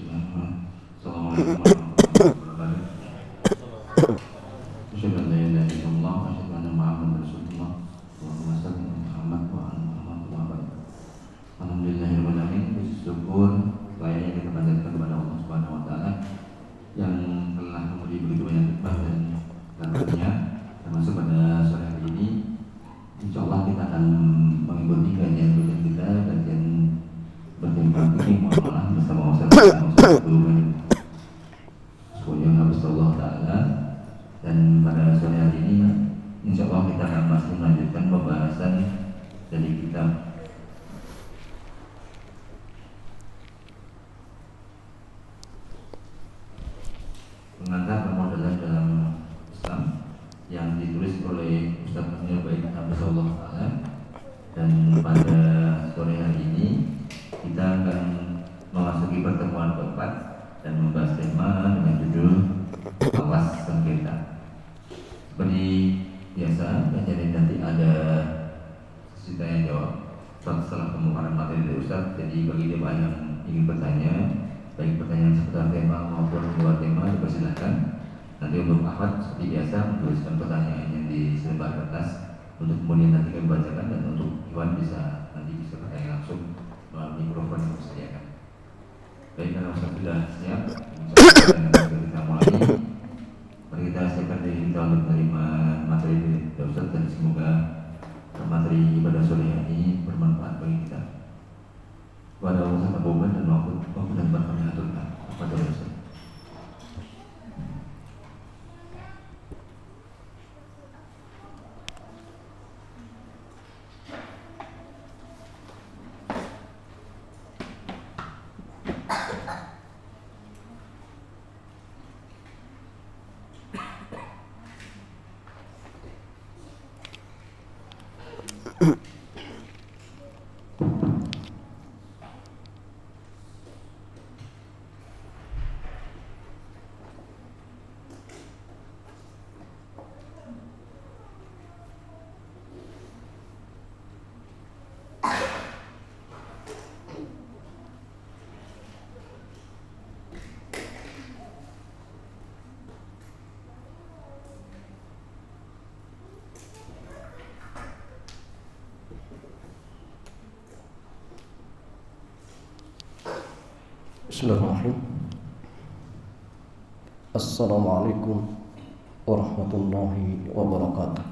Assalamualaikum warahmatullahi wabarakatuh. Asyhadu an la ilaha illallah wa asyhadu anna Muhammadar Rasulullah. Allahumma shalli ala Muhammad wa ala Muhammad wa barik. Alhamdulillahirabbil alamin. Bersyukur layaknya kita panjatkan kepada Allah Subhanahu wa taala yang telah memberi begitu banyak nikmat dan karunia, termasuk pada sore hari ini. Insyaallah kita akan mengikuti kajian kita, kajian bertema fikih muamalah bersama Ustaz Suyono Habibullah Ta'ala. Dan pada sore hari ini insyaallah kita akan masih melanjutkan pembahasan dari kitab Pengantar Permodalan dalam Islam yang ditulis oleh Ustaz Habibullah Ta'ala. Dan pada sore hari ini kita akan memasuki pertemuan keempat dan membahas tema dengan judul awas sengketa. Seperti biasa, jadi nanti ada sesi tanya jawab setelah pemaparan materi dari Ustaz. Jadi bagi jemaah yang ingin bertanya, baik pertanyaan seputar tema maupun luar tema, dipersilakan. Nanti untuk akhwat seperti biasa menuliskan pertanyaannya di selembar kertas untuk kemudian nanti kami bacakan, dan untuk Iwan nanti bisa bertanya langsung melalui mikrofon yang disediakan. Baik, karena Ustaz sudah siap, kita mulai. Mari kita siapkan diri kita untuk menerima materi dari Ustaz, dan semoga materi ibadah sore ini bermanfaat bagi kita. Kepada Allah Subhanahu wa taala dan waktu dan tempat kami aturkan kepada Ustaz. Bismillahirrahmanirrahim. Assalamualaikum warahmatullahi wabarakatuh.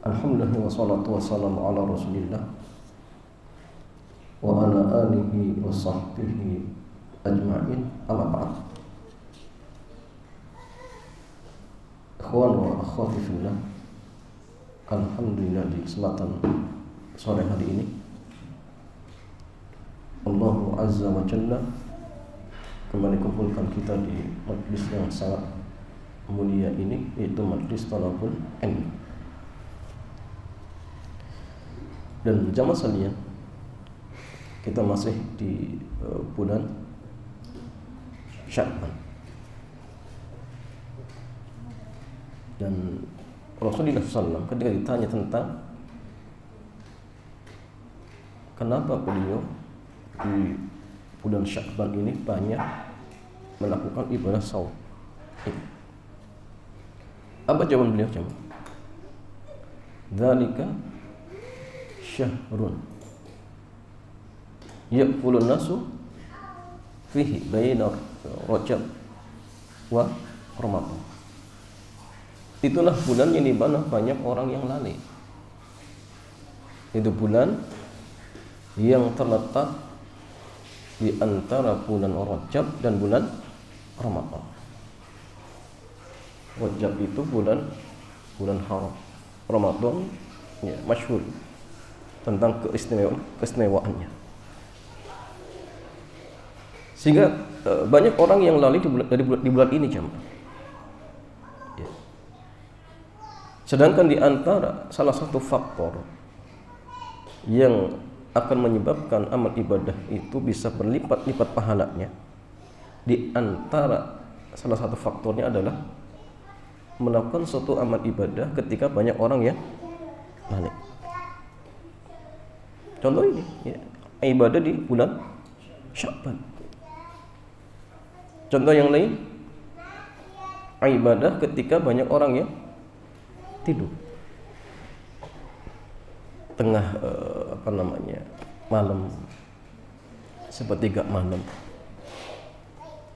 Alhamdulillah wassalatu wassalamu ala Rasulillah wa ala alihi wa sahbihi ajma'in. Amma ba'd. Ikhwan wa akhwati fillah, alhamdulillah di kesempatan sore hari ini Allah Azza wa Jalla kembali kumpulkan kita di majlis yang sangat mulia ini, yaitu majlis Talabul Ilm. Dan jamaah sekalian, kita masih di bulan Sya'ban, dan Rasulullah SAW ketika ditanya tentang kenapa beliau di bulan Sya'ban ini banyak melakukan ibadah saum, apa jawaban beliau? Dzalika syahrun yaqulun nasu fihi baina Rajab wa Ramadan. Itulah bulan yang di mana banyak orang yang lalai. Itu bulan yang terletak di antara bulan Rajab dan bulan Ramadan. Rajab itu bulan haram. Ramadan ya masyhur tentang keistimewaannya. Sehingga banyak orang yang lalai di bulan ini, jemaah. Ya. Sedangkan di antara salah satu faktor yang akan menyebabkan amal ibadah itu bisa berlipat-lipat pahalanya, di antara salah satu faktornya adalah melakukan suatu amal ibadah ketika banyak orang yang lalai. Contoh ini, ya, ibadah di bulan Sya'ban. Contoh yang lain, ibadah ketika banyak orang yang tidur. Tengah malam, sepertiga malam.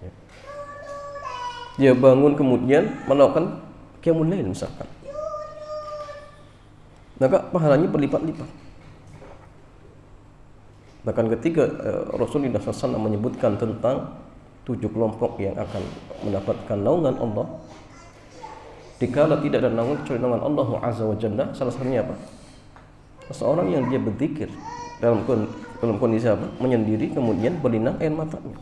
Ya. Dia bangun kemudian melakukan qiyamul lail misalkan. Maka pahalanya berlipat-lipat. Bahkan ketika Rasulullah SAW menyebutkan tentang 7 kelompok yang akan mendapatkan naungan Allah, dikala tidak ada naungan kecuali naungan Allah Azza wa Jalla, salah satunya apa? Seseorang yang dia berzikir dalam kondisi apa? Menyendiri, kemudian berlinang air matanya.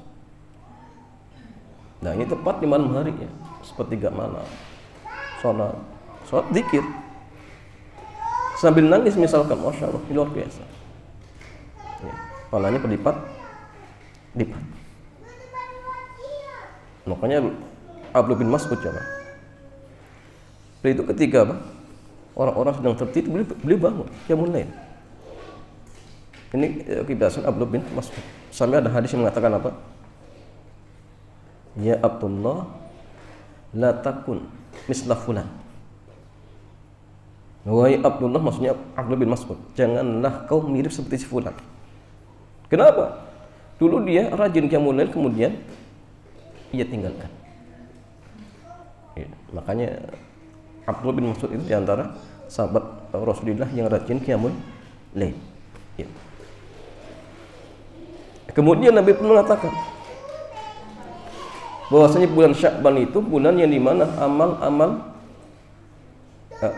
Nah, ini tepat di malam hari ya, sepertiga malam. Sholat zikir sambil nangis misalkan, masya Allah, luar biasa. Ya, pahalanya berlipat. Makanya Abdullah bin Mas'ud coba. Itu ketika apa? Orang-orang sedang tertidur, beliau bangun, qiyamul lail. Ini kebiasaan Abdullah bin Mas'ud. Sampai ada hadis yang mengatakan apa? Ya Abdullah, la takun misla fulan. Wahai Abdullah, maksudnya Abdullah bin Mas'ud, janganlah kau mirip seperti si fulan. Kenapa? Dulu dia rajin qiyamul lail, kemudian ia tinggalkan. Ya, makanya Abdullah bin Mas'ud itu diantara sahabat Rasulullah yang rajin qiyamul lail. Ya. Kemudian Nabi pun mengatakan bahwasanya bulan Sya'ban itu bulan yang dimana amal-amal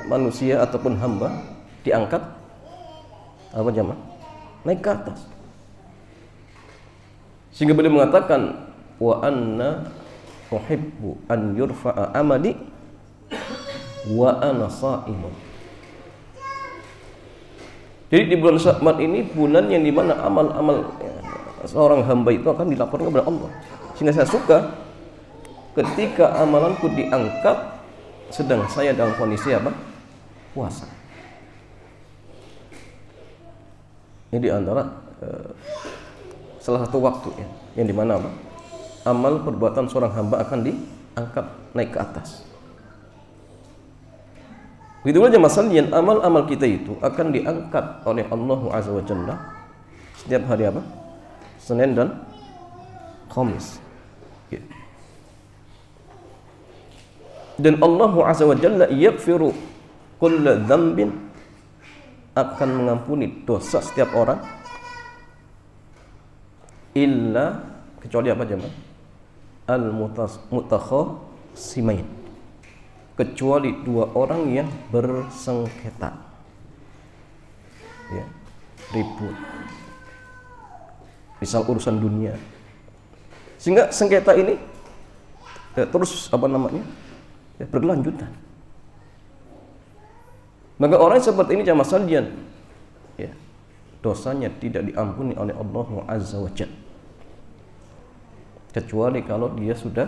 manusia ataupun hamba diangkat apa jamaah? Naik ke atas. Sehingga beliau mengatakan wa anna uhibbu an yurfa'a amali wa ana sha'imun. Jadi di bulan Sya'ban ini bulan yang dimana amal-amal seorang hamba itu akan dilaporkan kepada Allah. Sehingga saya suka ketika amalanku diangkat sedang saya dalam kondisi apa? Puasa. Ini di antara salah satu waktu ya, yang dimana apa? Amal perbuatan seorang hamba akan diangkat naik ke atas. Begitu saja masalahnya, amal-amal kita itu akan diangkat oleh Allah Azza wa Jalla setiap hari apa? Senin dan Khamis. Ya. Dan Allah Azza wa Jalla yaghfiru kulla dzambin, akan mengampuni dosa setiap orang illa, kecuali apa jemaah? Al-mutakhasimain, kecuali dua orang yang bersengketa, ya, ribut, misal urusan dunia, sehingga sengketa ini terus apa namanya, ya, berkelanjutan. Maka orang seperti ini jamaah sekalian, ya, dosanya tidak diampuni oleh Allah Azza wa Jalla, kecuali kalau dia sudah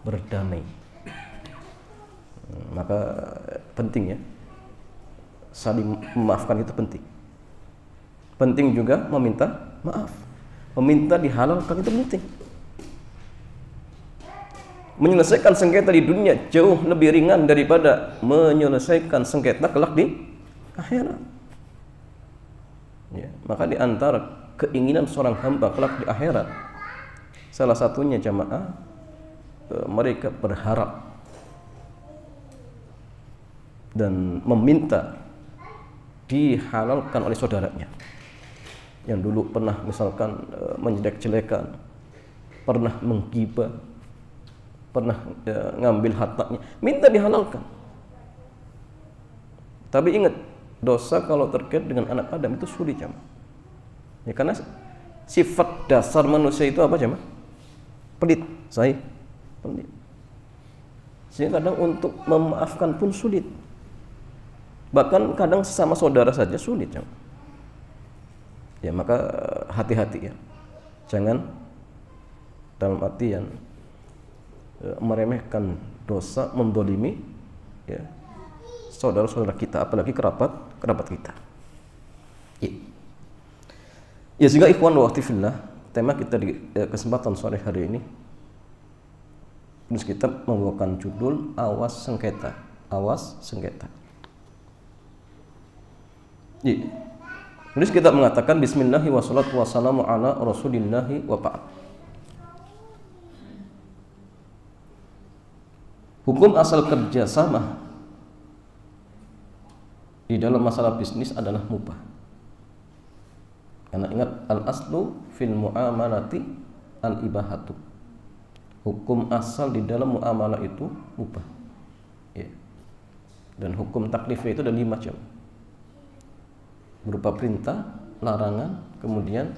berdamai. Maka penting ya, saling memaafkan itu penting. Penting juga meminta maaf, meminta dihalalkan itu penting. Menyelesaikan sengketa di dunia jauh lebih ringan daripada menyelesaikan sengketa kelak di akhirat. Ya, maka di antara keinginan seorang hamba kelak di akhirat, salah satunya jamaah, mereka berharap dan meminta dihalalkan oleh saudaranya yang dulu pernah misalkan menjelek-jelekan, pernah menggibah, pernah ngambil hartanya, minta dihalalkan. Tapi ingat, dosa kalau terkait dengan anak Adam itu sulit jemaah. Ya, karena sifat dasar manusia itu apa jemaah? Pelit, pelit. Sehingga kadang untuk memaafkan pun sulit. Bahkan kadang sesama saudara saja sulit jemaah. Ya, maka hati-hati ya. Jangan dalam artian meremehkan dosa, mendolimi ya, saudara-saudara kita, apalagi kerabat kita. Ya. Ya, sehingga ikhwan wa akhwati fillah, tema kita di kesempatan sore hari ini, terus kita membawakan judul Awas Sengketa. Awas Sengketa. Ya. Terus kita mengatakan bismillahi wassalatu wassalamu ala rasulillahi wa ba'd. Hukum asal kerjasama di dalam masalah bisnis adalah mubah. Karena ingat, al-aslu fil mu'amalati al-ibahatu. Hukum asal di dalam muamalah itu mubah. Ya. Dan hukum taklifnya itu ada 5 macam. Berupa perintah, larangan, kemudian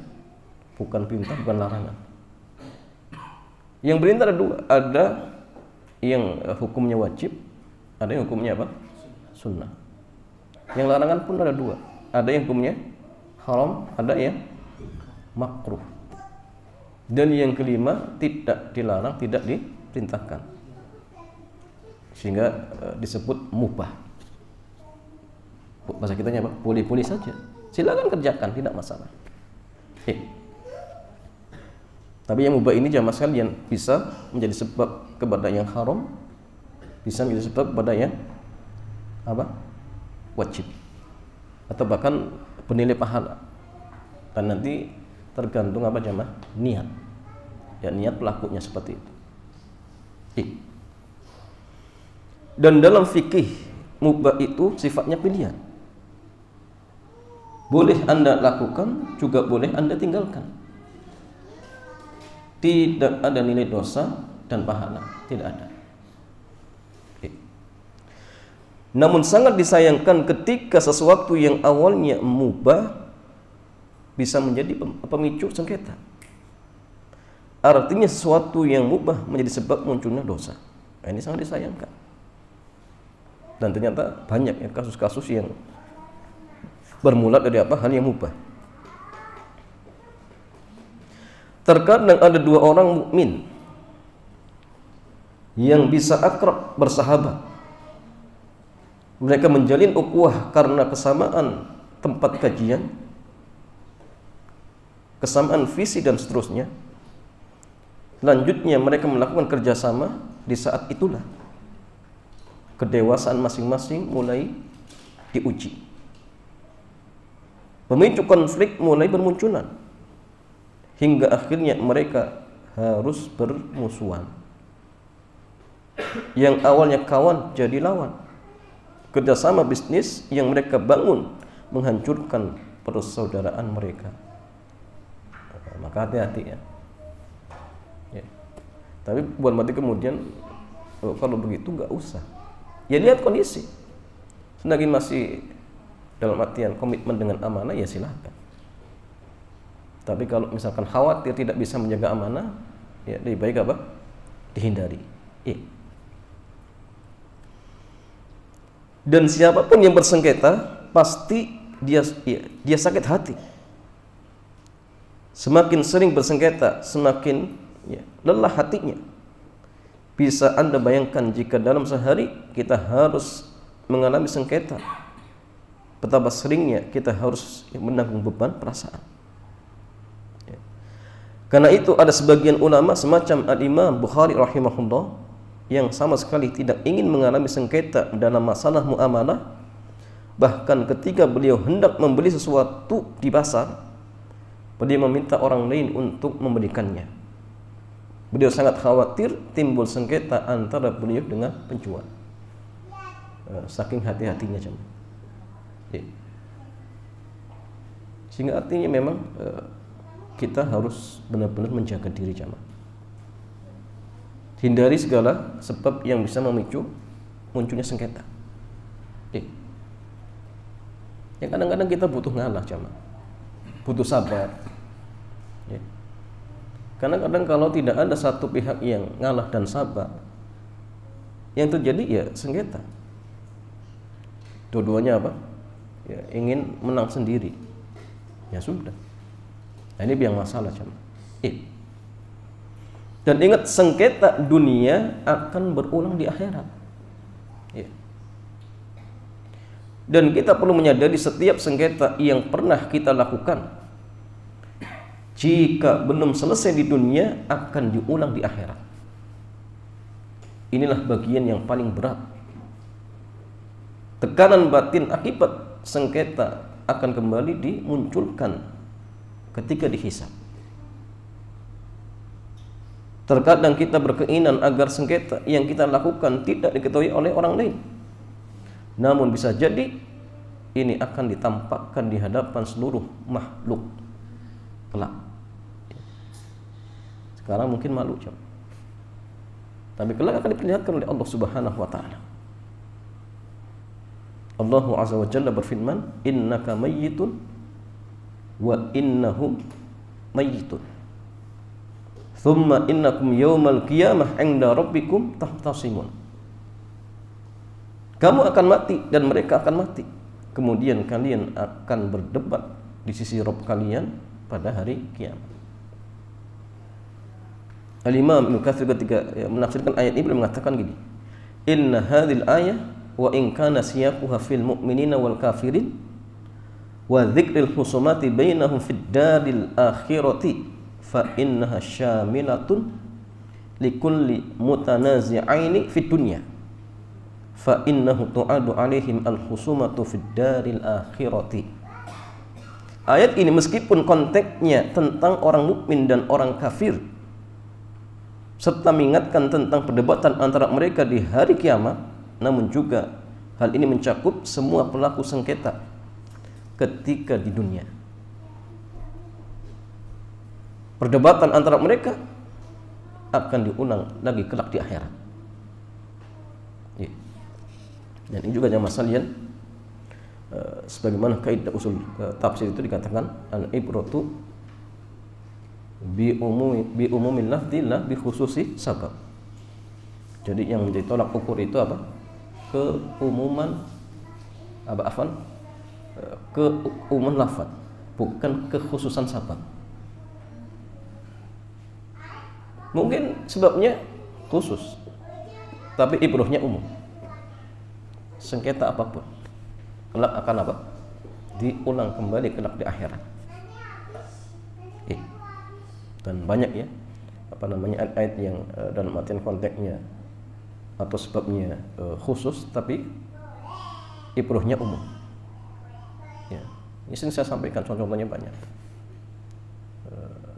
bukan perintah, bukan larangan. Yang perintah ada 2, ada yang hukumnya wajib, ada yang hukumnya apa? Sunnah. Yang larangan pun ada 2, ada yang hukumnya haram, ada yang makruh. Dan yang kelima, tidak dilarang, tidak diperintahkan, sehingga disebut mubah. Bahasa kitanya apa? Boleh-boleh saja, silakan kerjakan, tidak masalah. Tapi yang mubah ini jamaah sekalian bisa menjadi sebab kepada yang haram, bisa menjadi sebab kepada yang apa? Wajib, atau bahkan bernilai pahala. Dan nanti tergantung apa jamaah? Niat. Ya, niat pelakunya seperti itu. Dan dalam fikih, mubah itu sifatnya pilihan. Boleh Anda lakukan, juga boleh Anda tinggalkan. Tidak ada nilai dosa dan pahala, tidak ada. Namun sangat disayangkan ketika sesuatu yang awalnya mubah bisa menjadi pemicu sengketa. Artinya sesuatu yang mubah menjadi sebab munculnya dosa. Nah, ini sangat disayangkan. Dan ternyata banyak ya kasus-kasus yang bermula dari apa? Hal yang mubah. Terkadang ada 2 orang mukmin yang bisa akrab bersahabat. Mereka menjalin ukhuwah karena kesamaan tempat kajian, kesamaan visi dan seterusnya. Selanjutnya mereka melakukan kerjasama. Di saat itulah kedewasaan masing-masing mulai diuji. Pemicu konflik mulai bermunculan, hingga akhirnya mereka harus bermusuhan. Yang awalnya kawan jadi lawan. Kerjasama bisnis yang mereka bangun menghancurkan persaudaraan mereka. Maka hati-hati ya. Tapi bukan berarti kemudian kalau begitu nggak usah. Ya, lihat kondisi. Selagi masih dalam artian komitmen dengan amanah, ya silahkan. Tapi kalau misalkan khawatir tidak bisa menjaga amanah, ya lebih baik apa? Dihindari. Dan siapapun yang bersengketa pasti dia sakit hati. Semakin sering bersengketa, semakin lelah hatinya. Bisa Anda bayangkan jika dalam sehari kita harus mengalami sengketa, betapa seringnya kita harus menanggung beban perasaan. Karena itu ada sebagian ulama semacam Al-Imam Bukhari rahimahullah yang sama sekali tidak ingin mengalami sengketa dalam masalah muamalah. Bahkan ketika beliau hendak membeli sesuatu di pasar, beliau meminta orang lain untuk membelikannya. Beliau sangat khawatir timbul sengketa antara beliau dengan penjual. Saking hati-hatinya jemaah. Sehingga artinya memang kita harus benar-benar menjaga diri jemaah. Hindari segala sebab yang bisa memicu munculnya sengketa. Yang kadang-kadang kita butuh ngalah jemaah, butuh sabar. Karena kadang kalau tidak ada satu pihak yang ngalah dan sabar, yang terjadi ya sengketa. Dua-duanya apa? Ya, ingin menang sendiri. Ya sudah. Nah, ini yang masalah jemaah. Dan ingat, sengketa dunia akan berulang di akhirat. Dan kita perlu menyadari setiap sengketa yang pernah kita lakukan jika belum selesai di dunia akan diulang di akhirat. Inilah bagian yang paling berat. Tekanan batin akibat sengketa akan kembali dimunculkan ketika dihisab. Terkadang kita berkeinginan agar sengketa yang kita lakukan tidak diketahui oleh orang lain. Namun bisa jadi ini akan ditampakkan di hadapan seluruh makhluk kelak. Sekarang mungkin malu, tapi kelak akan diperlihatkan oleh Allah Subhanahu wa taala. Allah Azza wa Jalla berfirman, "Innaka mayyitun wa innahum mayyitun. Thumma innakum yawmal qiyamah 'inda rabbikum tahtasimun." Kamu akan mati dan mereka akan mati. Kemudian kalian akan berdebat di sisi Rabb kalian pada hari kiamat. Al-Imam Ibnu Katsir ketika menafsirkan ayat ini beliau mengatakan gini, "Inna hadhil ayah wa in kana siyaquha fil mu'minina wal kafirin wa dzikril husumati bainahum fid daril akhirati fa innaha syamilatun likulli mutanazi'aini fid dunya fa innahu tu'adu alaihim al husumatu fid daril akhirati." Ayat ini meskipun konteksnya tentang orang mukmin dan orang kafir serta mengingatkan tentang perdebatan antara mereka di hari kiamat, namun juga hal ini mencakup semua pelaku sengketa ketika di dunia. Perdebatan antara mereka akan diulang lagi kelak di akhirat. Dan ini juga jamaah sekalian, sebagaimana kaidah usul tafsir itu dikatakan al-ibratu bi umumil lafzi la bi khususi sabab. Jadi yang menjadi tolak ukur itu apa? Keumuman keumuman lafaz, bukan kekhususan sabab. Mungkin sebabnya khusus, tapi ibrahnya umum. Sengketa apapun kelak akan apa? Diulang kembali kelak di akhirat. Dan banyak ya ayat yang dalam artian konteksnya atau sebabnya khusus tapi ibrahnya umum. Ya, ini sering saya sampaikan contoh-contohnya banyak.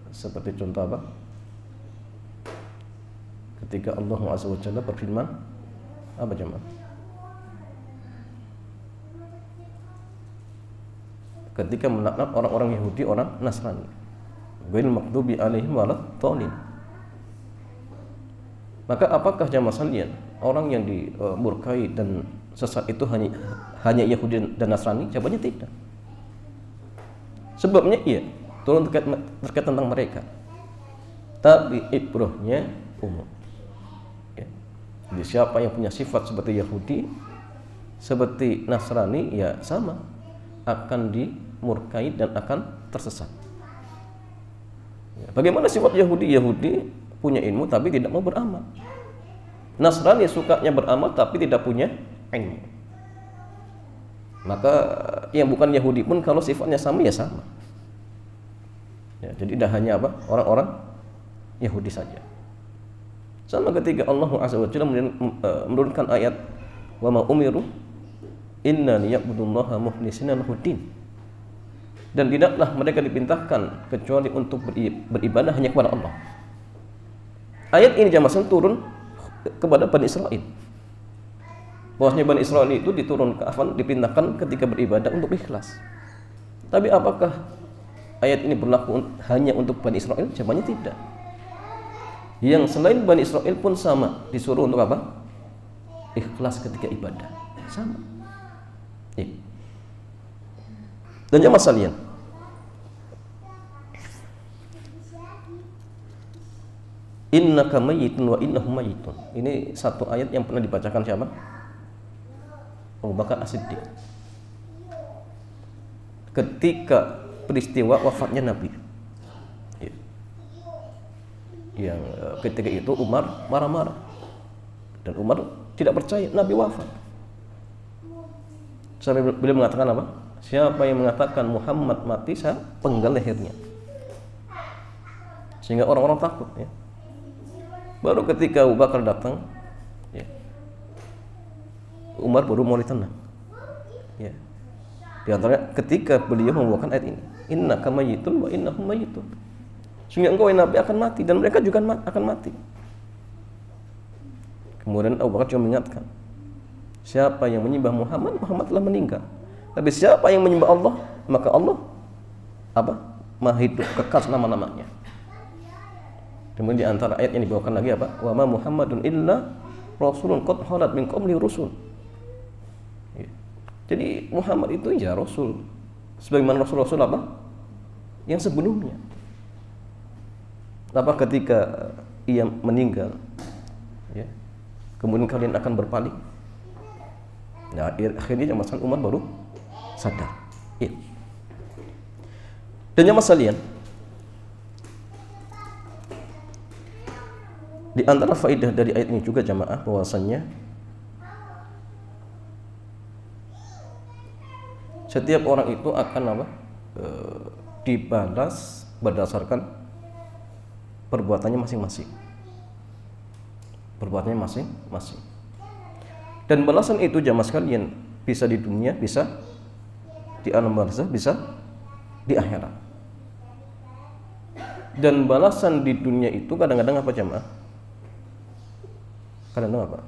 Seperti contoh apa? Ketika Allah Azza wa Jalla berfirman apa jemaah? Ketika melaknat orang-orang Yahudi, orang Nasrani, ghairil maghdubi alaihim waladdallin. Maka apakah jamaah sekalian orang yang dimurkai dan sesat itu hanya Yahudi dan Nasrani? Jawabannya tidak. Sebabnya iya, turun terkait tentang mereka, tapi ibrahnya umum. Ya. Jadi siapa yang punya sifat seperti Yahudi, seperti Nasrani, ya sama akan dimurkai dan akan tersesat. Bagaimana sifat Yahudi? Yahudi punya ilmu tapi tidak mau beramal. Nasrani sukanya beramal tapi tidak punya ilmu. Maka yang bukan Yahudi pun kalau sifatnya sama ya sama. Ya, jadi tidak hanya apa? Orang-orang Yahudi saja. Sama ketika Allah Azza wa Jalla menurunkan ayat wa ma umiru inna liya'budullaha mukhlishina lahuddin. Dan tidaklah mereka dipintahkan kecuali untuk beribadah hanya kepada Allah. Ayat ini jamaah turun kepada Bani Israel. Bahwasanya Bani Israel itu dipintahkan ketika beribadah untuk ikhlas. Tapi apakah ayat ini berlaku hanya untuk Bani Israel? Jawabannya tidak. Yang selain Bani Israel pun sama, disuruh untuk apa? Ikhlas ketika ibadah. Sama. Dan jamaah sekalian, innaka mayyitun wa innahum mayyitun. Ini satu ayat yang pernah dibacakan siapa? Abu Bakar As-Siddiq ketika peristiwa wafatnya Nabi. Yang ketika itu Umar marah-marah dan Umar tidak percaya Nabi wafat. Sampai beliau mengatakan apa? Siapa yang mengatakan Muhammad mati, saya penggal lehernya. sehingga orang-orang takut ya. Baru ketika Abu Bakar datang ya, Umar baru mulai tenang ya. Di antaranya ketika beliau membawakan ayat ini, innaka mayyitun wa innahum mayyitun, sehingga engkau Nabi akan mati dan mereka juga akan mati. Kemudian Abu Bakar cuma mengingatkan, siapa yang menyembah Muhammad, Muhammad telah meninggal. Tapi siapa yang menyembah Allah, maka Allah Maha hidup, kekal nama-namanya. Kemudian di antara ayat yang dibawakan lagi apa? Wa ma Muhammadun illa rasulun qad khalat min qablihi rusul. Ya. Jadi Muhammad itu ya rasul, sebagaimana rasul-rasul yang sebelumnya. Ketika ia meninggal ya, kemudian kalian akan berpaling. Nah, akhirnya jamaah Umar baru sadar. Ya. Dan jamaah sekalian, di antara faedah dari ayat ini juga jamaah bahwasannya setiap orang itu akan dibalas berdasarkan perbuatannya masing-masing. Perbuatannya masing-masing. Dan balasan itu jamaah sekalian bisa di dunia, bisa di alam barzakh, bisa di akhirat. Dan balasan di dunia itu kadang-kadang apa jamaah? Kadang-kadang apa?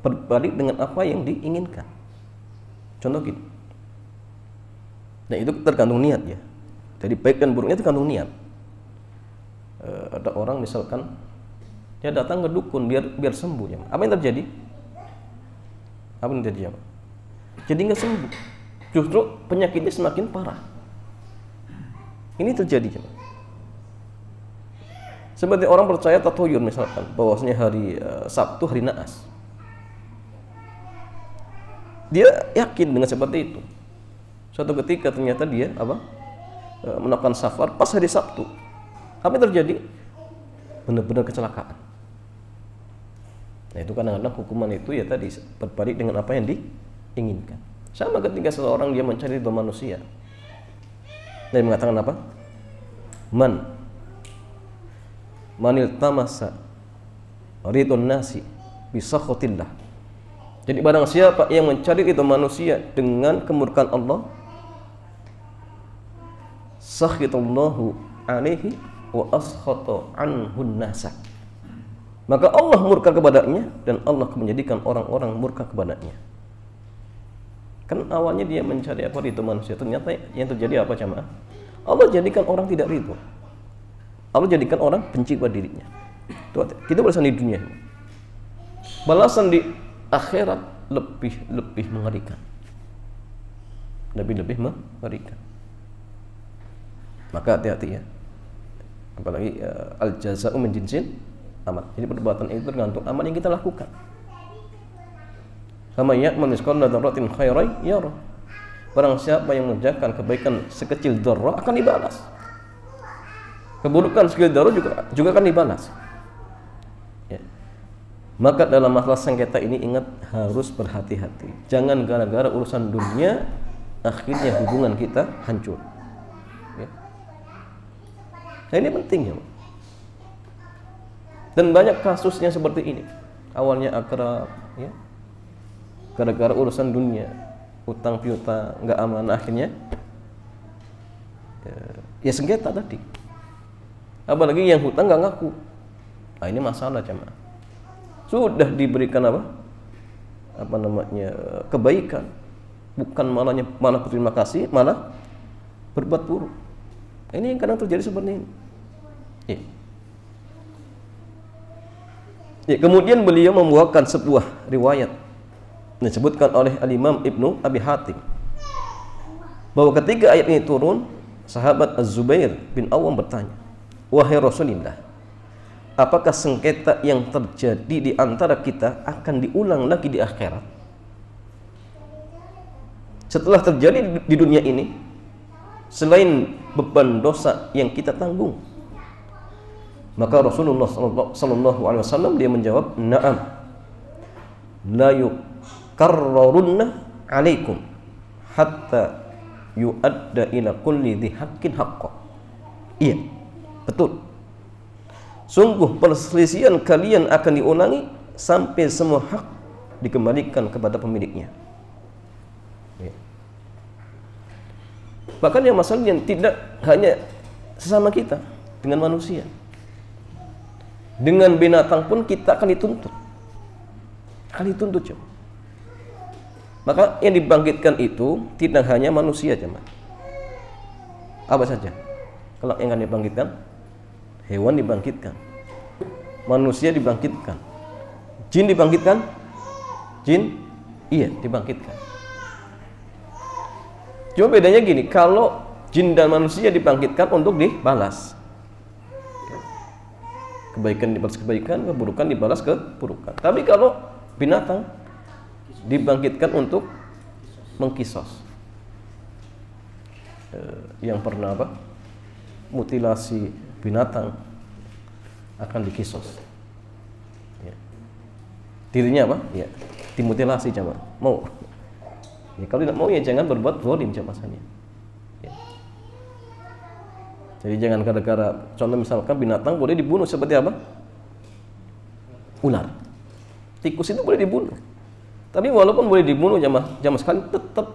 Berbalik dengan apa yang diinginkan. Contoh gini. Nah itu tergantung niat ya. Jadi baik dan buruknya tergantung niat. Ada orang misalkan dia datang ke dukun biar sembuh ya. Apa yang terjadi? Apa yang terjadi? Jadi nggak sembuh. Justru penyakitnya semakin parah. Ini terjadi ya. Seperti orang percaya tatuyun misalkan, bahwasanya hari Sabtu hari naas. Dia yakin dengan seperti itu. Suatu ketika ternyata dia melakukan safar pas hari Sabtu. Apa yang terjadi? Benar-benar kecelakaan. Nah itu kadang-kadang hukuman itu ya tadi berbalik dengan apa yang diinginkan. Sama ketika seseorang dia mencari ridho manusia. Dia mengatakan apa? Manil tamasa ridon nasi bisakhotillah. Jadi barang siapa yang mencari ridho manusia dengan kemurkaan Allah, sakhitallahu alaihi wa askhata anhu nasa, maka Allah murka kepadanya dan Allah menjadikan orang-orang murka kepadanya. Kan awalnya dia mencari ridho manusia, ternyata yang terjadi apa jamaah? Allah jadikan orang tidak ridho. Allah jadikan orang benci pada dirinya. Kita balasan di dunia, balasan di akhirat lebih mengerikan, lebih mengerikan. Maka hati-hati ya. Apalagi al jaza'u min jinsil amal. Jadi perbuatan itu tergantung amal yang kita lakukan. Kama ya'mal misqala dzarratin khairan yarah. Barang siapa yang mengerjakan kebaikan sekecil dzarrah akan dibalas. Keburukan sekecil dzarrah juga akan dibalas. Ya. Maka dalam masalah sengketa ini ingat harus berhati-hati. Jangan gara-gara urusan dunia akhirnya hubungan kita hancur. Ya. Nah ini penting ya. Dan banyak kasusnya seperti ini. Awalnya akrab, ya. Gara-gara urusan dunia, utang piutang, nggak aman, akhirnya ya sengketa tadi. Apalagi yang hutang nggak ngaku. Nah ini masalah jemaah. Sudah diberikan kebaikan, bukan malah berterima kasih, malah berbuat buruk. Ini yang kadang terjadi seperti ini. Ya, kemudian beliau membawakan sebuah riwayat disebutkan oleh Al-Imam Ibnu Abi Hatim bahwa ketika ayat ini turun, sahabat Az-Zubair bin Awam bertanya, wahai Rasulullah, apakah sengketa yang terjadi di antara kita akan diulang lagi di akhirat? Setelah terjadi di dunia ini, selain beban dosa yang kita tanggung. Maka Rasulullah sallallahu alaihi wasallam dia menjawab, na'am, la yukarrarunna alaikum hatta yu'adda ila kulli dhi haqqin haqqa. Iya, betul. Sungguh perselisihan kalian akan diulangi sampai semua hak dikembalikan kepada pemiliknya. Bahkan yang masalahnya tidak hanya sesama kita dengan manusia, dengan binatang pun kita akan dituntut. Coba. Maka yang dibangkitkan itu tidak hanya manusia, jemaah. Apa saja? Kalau yang akan dibangkitkan, hewan dibangkitkan, manusia dibangkitkan, jin dibangkitkan, iya dibangkitkan. Cuma bedanya gini, kalau jin dan manusia dibangkitkan untuk dibalas, kebaikan dibalas kebaikan, keburukan dibalas keburukan. Tapi kalau binatang dibangkitkan untuk mengkisos. Yang pernah mutilasi binatang akan dikisos. Ya. Dirinya ya, dimutilasi jamaah. Mau? Ya, kalau tidak mau ya jangan berbuat zalim jamaahnya. Ya. Jadi jangan gara-gara contoh misalkan binatang boleh dibunuh seperti apa? Ular. Tikus itu boleh dibunuh. Tapi walaupun boleh dibunuh jamaah sekali tetap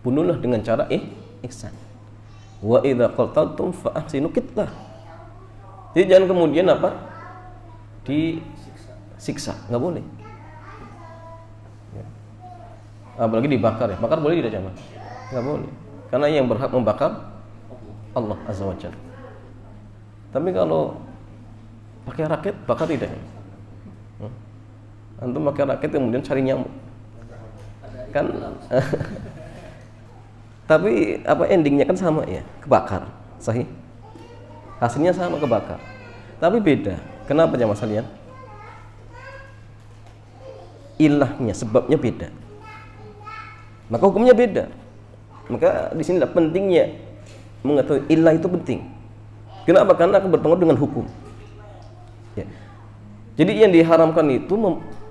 bunuhlah dengan cara ihsan. Wa idza qataltum fa ahsinu qitlah. Jadi jangan kemudian disiksa, nggak boleh. Apalagi dibakar ya. Bakar boleh tidak jamaah? Nggak boleh. Karena yang berhak membakar Allah Azza wa Jalla. Tapi kalau pakai raket bakar tidak. Antum pakai raket kemudian cari nyamuk. Kan tapi endingnya kan sama ya, kebakar. Sahih? Hasilnya sama, kebakar. Tapi beda. Kenapa jamaah sekalian? Ilahnya, sebabnya beda. Maka hukumnya beda. Maka di sinilah pentingnya mengetahui ilah itu penting. Kenapa? Karena akan berpengaruh dengan hukum. Ya. Jadi yang diharamkan itu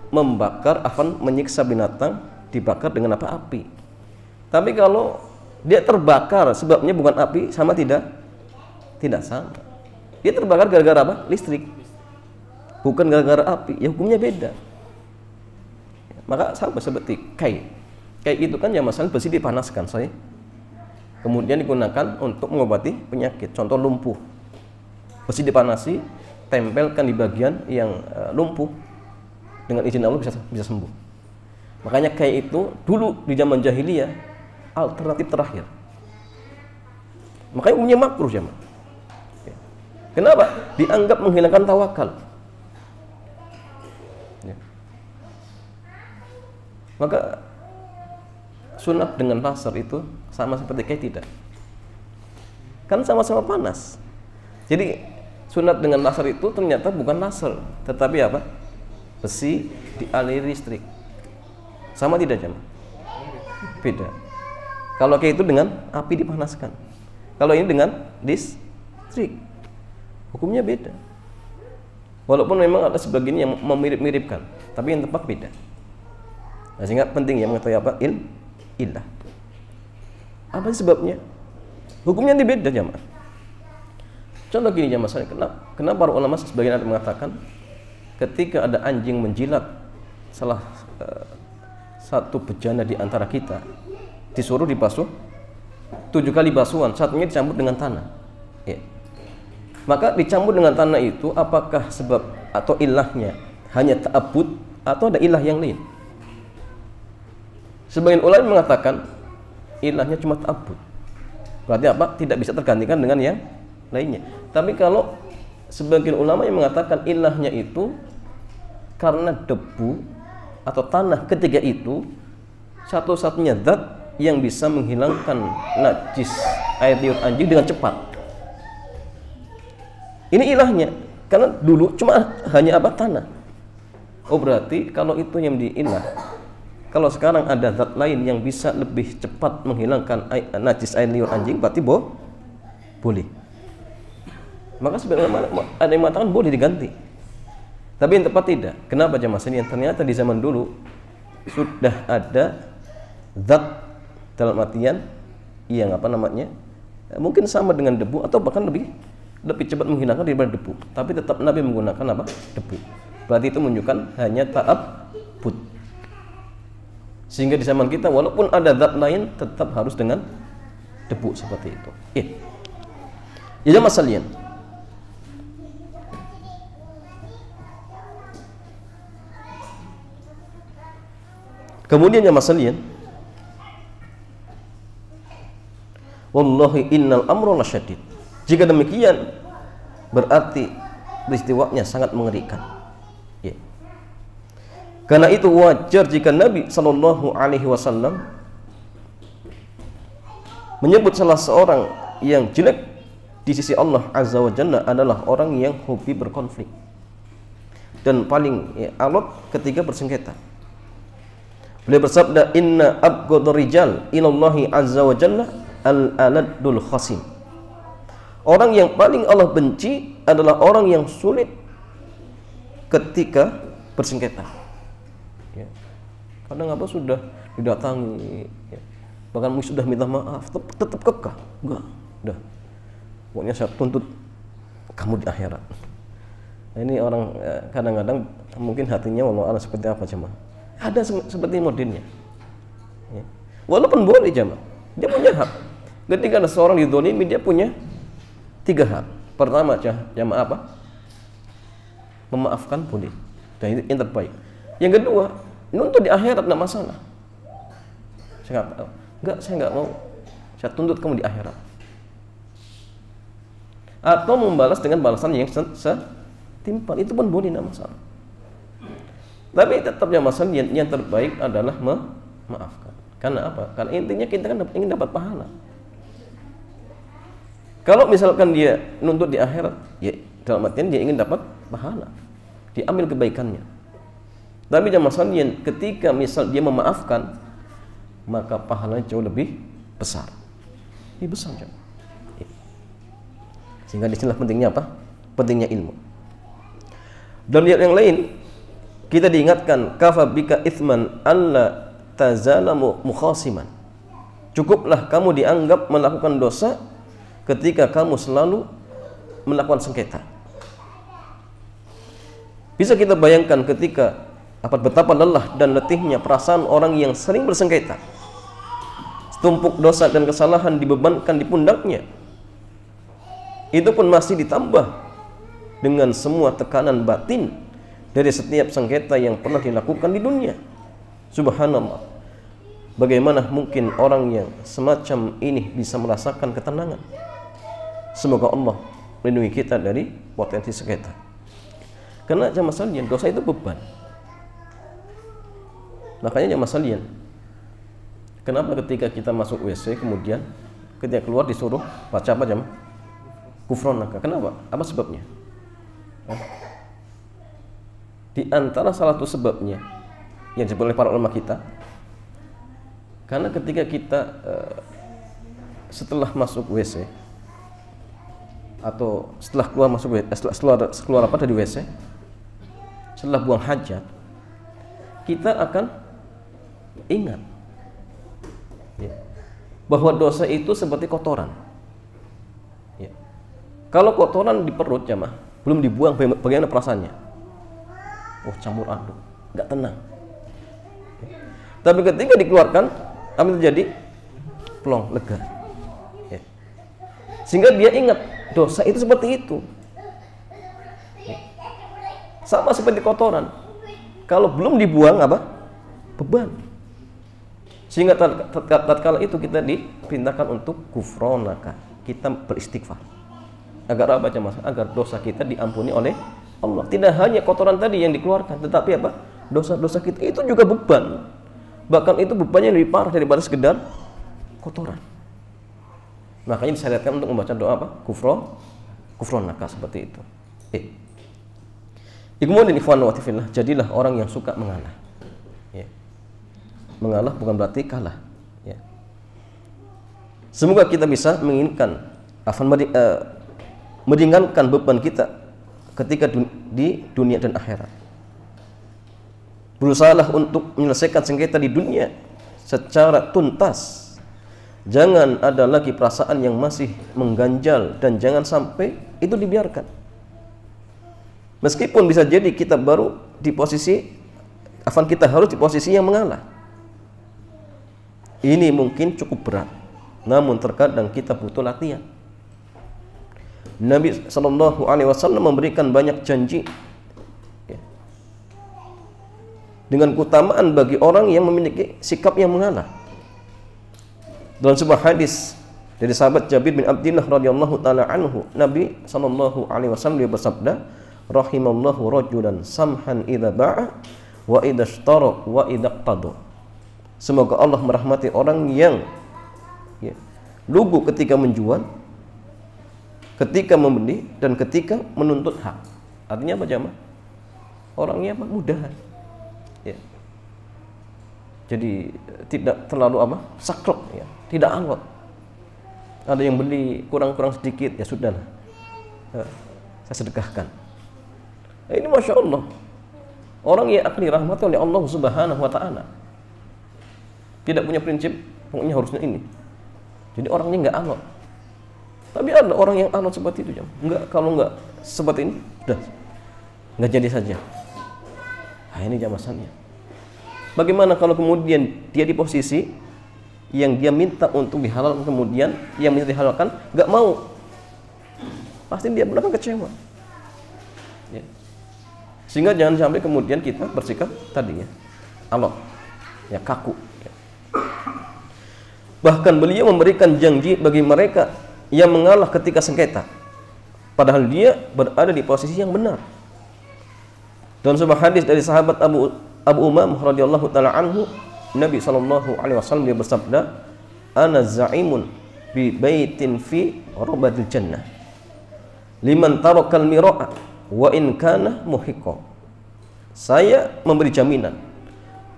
membakar, menyiksa binatang dibakar dengan api. Tapi kalau dia terbakar sebabnya bukan api, sama tidak? Tidak sama. Dia terbakar gara-gara apa? Listrik. Bukan gara-gara api. Ya hukumnya beda. Maka sama seperti kayak itu kan ya masalah besi dipanaskan kemudian digunakan untuk mengobati penyakit, contoh lumpuh, besi dipanasi, tempelkan di bagian yang lumpuh, dengan izin Allah bisa sembuh. Makanya kayak itu dulu di zaman jahiliyah alternatif terakhir, makanya umumnya makruh jamaah. Kenapa? Dianggap menghilangkan tawakal. Maka sunat dengan laser itu sama seperti kayak tidak. Kan sama-sama panas. Jadi sunat dengan laser itu ternyata bukan laser, tetapi apa? Besi dialiri listrik. Sama tidak jemaah? Beda. Kalau kayak itu dengan api dipanaskan. Kalau ini dengan listrik. Hukumnya beda. Walaupun memang ada sebagian yang memirip-miripkan, tapi yang tepat beda. Nah, sehingga penting ya mengetahui apa? Ilah. Apa sebabnya? Hukumnya beda jamaah. Contoh gini jamaah, kenapa para ulama sebagian ada mengatakan ketika ada anjing menjilat salah satu bejana di antara kita, disuruh dibasuh 7 kali basuhan, satunya dicampur dengan tanah. Ya. Maka dicampur dengan tanah itu apakah sebab atau ilahnya hanya ta'abbud atau ada ilah yang lain? Sebagian ulama mengatakan ilahnya cuma ta'abbud. Berarti apa? Tidak bisa tergantikan dengan yang lainnya. Tapi kalau sebagian ulama yang mengatakan ilahnya itu karena debu atau tanah ketika itu satu-satunya zat yang bisa menghilangkan najis air liur anjing dengan cepat. Ini ilahnya, karena dulu cuma hanya apa? Tanah. Oh berarti kalau itu yang diilah, kalau sekarang ada zat lain yang bisa lebih cepat menghilangkan najis air liur anjing, berarti boleh. Maka sebenarnya ada yang mengatakan boleh diganti. Tapi yang tepat tidak. Kenapa jemaah sekalian? Ternyata di zaman dulu sudah ada zat dalam artian yang mungkin sama dengan debu atau bahkan lebih lebih cepat menghilangkan daripada debu. Tapi tetap Nabi menggunakan apa? Debu. Berarti itu menunjukkan hanya ta'abbud. Sehingga di zaman kita walaupun ada zat lain tetap harus dengan debu seperti itu. Ya jamaah sekalian. Kemudian jamaah sekalian, wallahi innal amra lasyadid. Jika demikian berarti peristiwanya sangat mengerikan. Ya. Karena itu wajar jika Nabi Shallallahu Alaihi Wasallam menyebut salah seorang yang jelek di sisi Allah Azza wa Jalla adalah orang yang hobi berkonflik dan paling alot ketika bersengketa. Beliau bersabda, inna abghadar rijal ilallahi azza wa jalla al-aladul khasim. Orang yang paling Allah benci adalah orang yang sulit ketika bersengketa. Ya. Kadang apa sudah didatangi, ya. Bahkan sudah minta maaf, tetap kekeh. Enggak, udah. Pokoknya saya tuntut kamu di akhirat. Nah, ini orang kadang-kadang mungkin hatinya wallahu a'lam seperti apa jemaah. Ada seperti modelnya. Ya. Walaupun boleh jemaah, dia punya hak. Ketika ada seorang dizalimi, dia punya 3 hak. Pertama jemaah apa? Memaafkan boleh. Dan itu yang terbaik. Yang kedua, nuntut di akhirat enggak masalah. Saya enggak mau. Saya tuntut kamu di akhirat. Atau membalas dengan balasan yang setimpal, itu pun boleh, enggak masalah. Tapi tetapnya masalah yang terbaik adalah memaafkan. Karena apa? Karena intinya kita kan ingin dapat pahala. Kalau misalkan dia nuntut di akhirat, ya dalam artian dia ingin dapat pahala, diambil kebaikannya. Tapi jangan masalah ketika misal dia memaafkan, maka pahalanya jauh lebih besar. Lebih besar jauh. Sehingga disinilah pentingnya apa? Pentingnya ilmu. Dan yang lain, kita diingatkan kafa bika itsman alla tazalamu mukhasiman. Cukuplah kamu dianggap melakukan dosa ketika kamu selalu melakukan sengketa. Bisa kita bayangkan ketika betapa lelah dan letihnya perasaan orang yang sering bersengketa. Setumpuk dosa dan kesalahan dibebankan di pundaknya. Itu pun masih ditambah dengan semua tekanan batin dari setiap sengketa yang pernah dilakukan di dunia. Subhanallah. Bagaimana mungkin orang yang semacam ini bisa merasakan ketenangan? Semoga Allah melindungi kita dari potensi sengketa. Karena jamaah sekalian, dosa itu beban. Makanya jamaah sekalian, kenapa ketika kita masuk WC kemudian ketika keluar disuruh baca apa jamaah? Kufronaka. Kenapa? Apa sebabnya? Di antara salah satu sebabnya yang disebut oleh para ulama kita, karena ketika kita setelah masuk WC atau setelah keluar masuk WC, setelah apa dari WC, setelah buang hajat, kita akan ingat ya, bahwa dosa itu seperti kotoran. Ya. Kalau kotoran di perut jamaah belum dibuang, bagaimana perasaannya? Oh, campur aduk, nggak tenang. Tapi ketika dikeluarkan, apa yang terjadi? Plong, lega. Ya. Sehingga dia ingat dosa itu seperti itu. Ya. Sama seperti kotoran. Kalau belum dibuang apa? Beban. Sehingga tatkala itu kita diperintahkan untuk kufronaka, kita beristighfar. Agar apa jemaah? Agar dosa kita diampuni oleh Allah. Tidak hanya kotoran tadi yang dikeluarkan, tetapi apa? Dosa-dosa kita itu juga beban. Bahkan itu bebannya lebih parah daripada sekedar kotoran. Makanya disyariatkan untuk membaca doa apa? Kufronaka seperti itu. Kemudian ikhwan wa fillah, jadilah orang yang suka mengalah. Ya. Mengalah bukan berarti kalah. Ya. Semoga kita bisa menginginkan meringankan beban kita ketika di dunia dan akhirat. Berusahalah untuk menyelesaikan sengketa di dunia secara tuntas Jangan ada lagi perasaan yang masih mengganjal, dan jangan sampai itu dibiarkan. Meskipun bisa jadi kita baru di posisi, kita harus di posisi yang mengalah. Ini mungkin cukup berat, namun terkadang kita butuh latihan. Nabi Shallallahu Alaihi Wasallam memberikan banyak janji dengan keutamaan bagi orang yang memiliki sikap yang mengalah. Dalam sebuah hadis dari sahabat Jabir bin Abdullah radhiyallahu taala anhu, Nabi sallallahu alaihi wasallam bersabda, "Rahimallahu rajulan samhan idza ba'a wa idza ishtara wa idza qada." Semoga Allah merahmati orang yang lugu ketika menjual, ketika membeli, dan ketika menuntut hak. Artinya apa jamaah? Orangnya mudahan. Ya. Jadi tidak terlalu saklek, ya, tidak alot. Ada yang beli kurang-kurang sedikit, ya sudahlah, saya sedekahkan. Ini masya Allah, orang yang akan dirahmati oleh Allah Subhanahu Wa Taala. Tidak punya prinsip, pokoknya harusnya ini. Jadi orangnya nggak alot. Tapi ada orang yang alot seperti itu, enggak, kalau nggak seperti ini, udah nggak jadi saja. Nah, ini jamasannya. Bagaimana kalau kemudian dia di posisi yang dia minta untuk dihalalkan, kemudian yang minta dihalalkan nggak mau, pasti dia benar-benar kecewa. Ya. Sehingga jangan sampai kemudian kita bersikap tadi ya, alot, ya kaku. Ya. Bahkan beliau memberikan janji bagi mereka yang mengalah ketika sengketa, padahal dia berada di posisi yang benar. Dalam sebuah hadis dari sahabat Abu Umamah radhiyallahu taala anhu, Nabi sallallahu alaihi wasallam dia bersabda, "Ana za'imun bi baitin fi rabadil jannah liman tarakal mira'a wa in kana muhiqqa." Saya memberi jaminan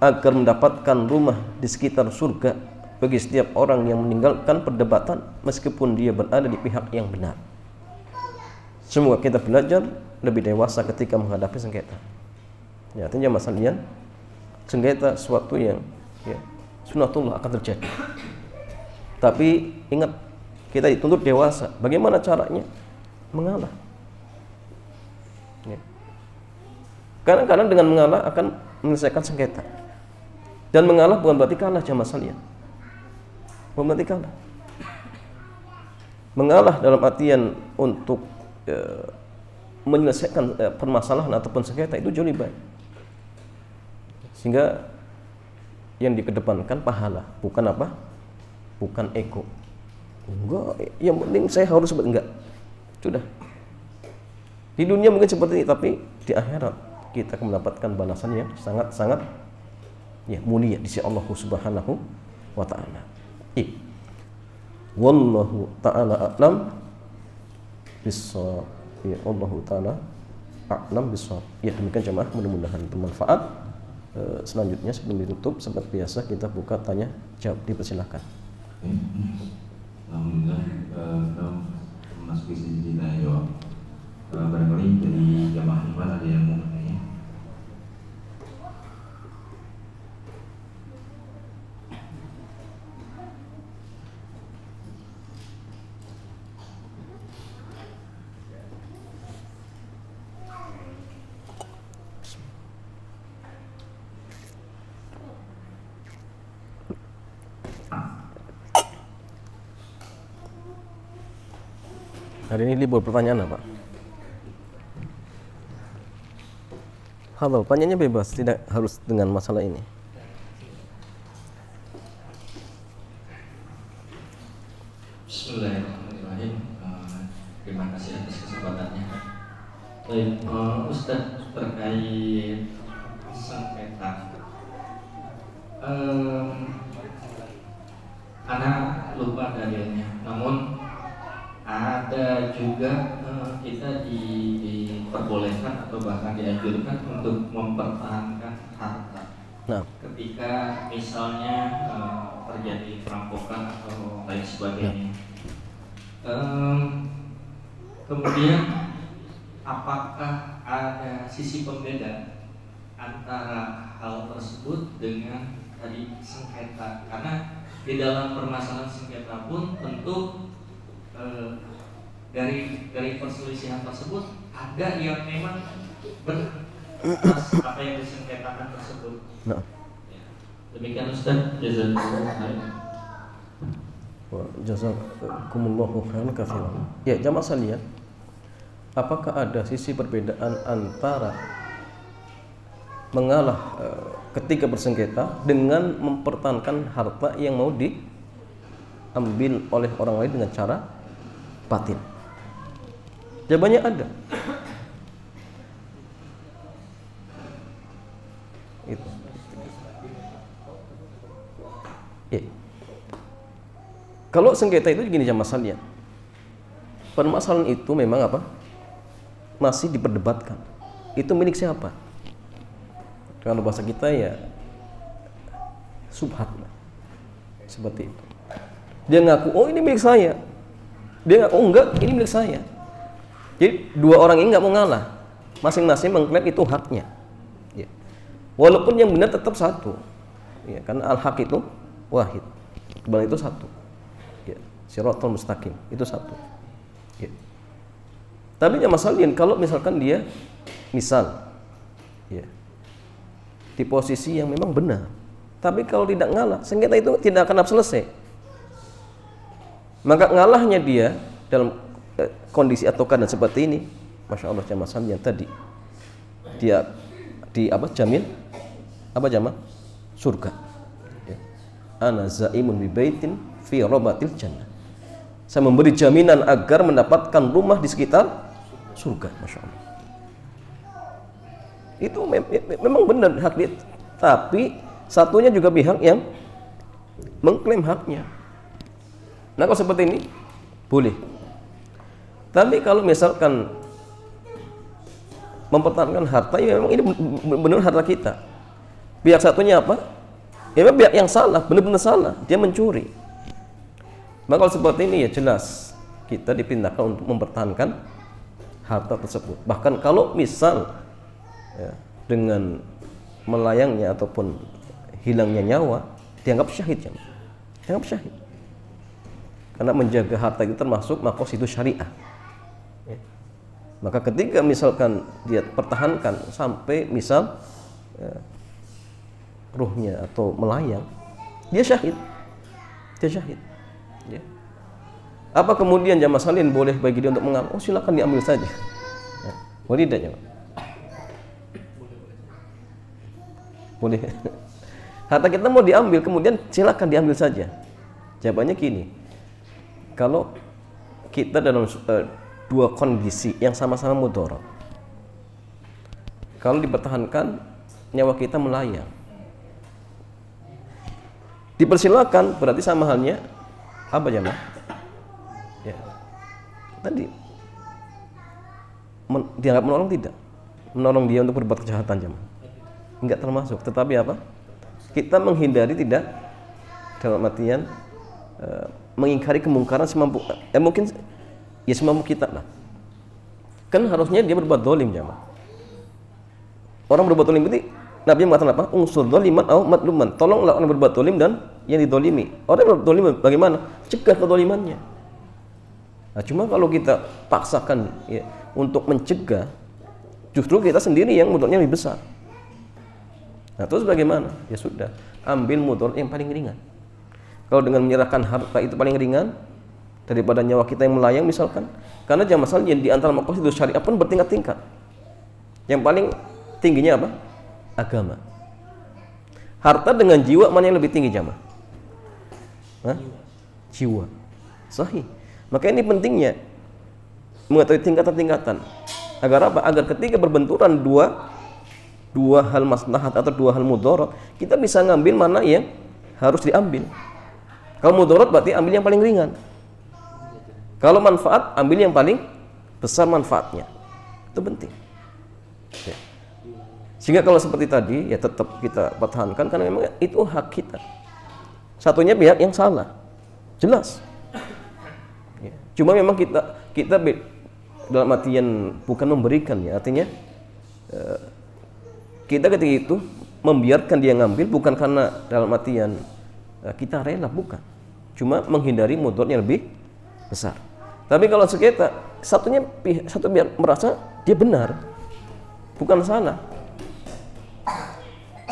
agar mendapatkan rumah di sekitar surga bagi setiap orang yang meninggalkan perdebatan meskipun dia berada di pihak yang benar. Semoga kita belajar lebih dewasa ketika menghadapi sengketa. Ya, artinya masalahnya sengketa sesuatu yang sunatullah akan terjadi. Tapi ingat, kita dituntut dewasa. Bagaimana caranya? Mengalah. Ya. Kadang-kadang dengan mengalah akan menyelesaikan sengketa. Dan mengalah bukan berarti kalah jamaah sekalian. Bukan berarti kalah. Mengalah dalam artian untuk menyelesaikan permasalahan ataupun sengketa itu jauh lebih baik. Sehingga yang dikedepankan pahala, bukan bukan ego. Enggak, yang penting saya harus seperti enggak. Sudah. Di dunia mungkin seperti ini, tapi di akhirat kita akan mendapatkan balasan yang sangat-sangat mulia di sisi Allah Subhanahu wa taala. Wallahu taala a'lam bissawab. Ya, Allahu taala a'lam bissawab. Ya, demikian jemaah, mudah-mudahan bermanfaat. Selanjutnya sebelum ditutup, seperti biasa kita buka tanya jawab, dipersilakan. Alhamdulillah, kita memasuki sesi tanya jawab. Barangkali dari jamaah iman ada yang mau bertanya. Hari ini libur, pertanyaan apa? Halo, pertanyaannya bebas, tidak harus dengan masalah ini. Bismillahirrahmanirrahim. Terima kasih atas kesempatannya. Baik, Ustaz, terkait sengketa, anak lupa dalilnya, namun ada juga kita diperbolehkan atau bahkan dianjurkan untuk mempertahankan harta. Nah, Ketika misalnya terjadi perampokan atau lain sebagainya. Kemudian apakah ada sisi pembeda antara hal tersebut dengan tadi sengketa? Karena di dalam permasalahan sengketa pun tentu dari perselisihan tersebut ada yang memang benar apa yang disengketakan tersebut. Nah. Ya. Demikian Ustaz, jazakumullah khairan. Jazakumullahu khairan katsiran. Ya, jamaah sekalian, apakah ada sisi perbedaan antara mengalah ketika bersengketa dengan mempertahankan harta yang mau diambil oleh orang lain dengan cara batin? Jawabannya ada. Itu. Ya. Kalau sengketa itu gini jamaah sekalian, permasalahan itu memang apa? Masih diperdebatkan. Itu milik siapa? Kalau bahasa kita ya subhat, seperti itu. Dia ngaku, oh ini milik saya. Dia ngaku, oh enggak, ini milik saya. Jadi dua orang ini nggak mau ngalah, masing-masing mengklaim itu haknya. Ya. Walaupun yang benar tetap satu, ya, karena al-haq itu wahid, kebenaran itu satu. Ya. Shiratal mustaqim itu satu. Ya. Tapi ya masalahnya kalau misalkan dia misal, ya, di posisi yang memang benar, tapi kalau tidak ngalah, sengketa itu tidak akan selesai. Maka ngalahnya dia dalam kondisi atau keadaan seperti ini, masya Allah jamaah sekalian, tadi dia di apa jamin apa jamaah surga. Ya. Ana zaimun bi baitin fi rabatil jannah. Saya memberi jaminan agar mendapatkan rumah di sekitar surga, masya Allah. Itu memang benar hak dia, tapi satunya juga pihak yang mengklaim haknya. Nah kalau seperti ini boleh, tapi kalau misalkan mempertahankan harta, ya memang ini benar harta kita. Pihak satunya apa? Ya memang pihak yang salah, benar-benar salah, dia mencuri. Maka kalau seperti ini ya jelas kita dipindahkan untuk mempertahankan harta tersebut. Bahkan kalau misal ya, dengan melayangnya ataupun hilangnya nyawa, dianggap syahid ya. Dianggap syahid. Karena menjaga harta itu termasuk maqasid syariah. Ya. Maka ketika misalkan dia pertahankan sampai misal ya, ruhnya atau melayang, dia syahid. Dia syahid. Ya. Apa kemudian jamaah sekalian boleh bagi dia untuk mengambil? Oh silakan diambil saja. Ya. Boleh tidak ya? Boleh. Harta kita mau diambil, kemudian silakan diambil saja. Jawabannya gini, kalau kita dalam dua kondisi yang sama-sama mudarat, kalau dipertahankan nyawa kita melayang, dipersilakan, berarti sama halnya apa jamaah? Ya. Tadi dianggap menolong tidak? Menolong dia untuk berbuat kejahatan jamaah? Enggak termasuk, tetapi apa? Kita menghindari tidak dalam artian mengingkari kemungkaran semampu, mungkin ya semampu kita lah. Kan harusnya dia berbuat dolim jamaah. Orang berbuat dolim itu Nabi mengatakan apa? Unsur doliman atau matluman. Tolonglah orang berbuat dolim dan yang didolimi. Orang yang berbuat dolim bagaimana? Cegah kedolimannya. Nah, cuma kalau kita paksakan ya, untuk mencegah, justru kita sendiri yang mudaratnya lebih besar. Nah terus bagaimana? Ya sudah, ambil mudarat yang paling ringan. Kalau dengan menyerahkan harta itu paling ringan daripada nyawa kita yang melayang misalkan, karena jamaah sekalian di antara maqasid syariah pun bertingkat-tingkat. Yang paling tingginya apa? Agama. Harta dengan jiwa mana yang lebih tinggi jamaah? Jiwa. Sahih. Maka ini pentingnya mengetahui tingkatan-tingkatan. Agar apa? Agar ketika berbenturan dua hal maslahat atau dua hal mudarat, kita bisa ngambil mana yang harus diambil. Kalau mudarat berarti ambil yang paling ringan. Kalau manfaat, ambil yang paling besar manfaatnya. Itu penting. Ya. Sehingga kalau seperti tadi, ya tetap kita pertahankan karena memang itu hak kita. Satunya pihak yang salah, jelas. Ya. Cuma memang kita dalam artian bukan memberikan ya, artinya kita ketika itu membiarkan dia ngambil bukan karena dalam artian kita rela, bukan. Cuma menghindari mudarat yang lebih besar. Tapi kalau sengketa, satu biar merasa dia benar, bukan salah.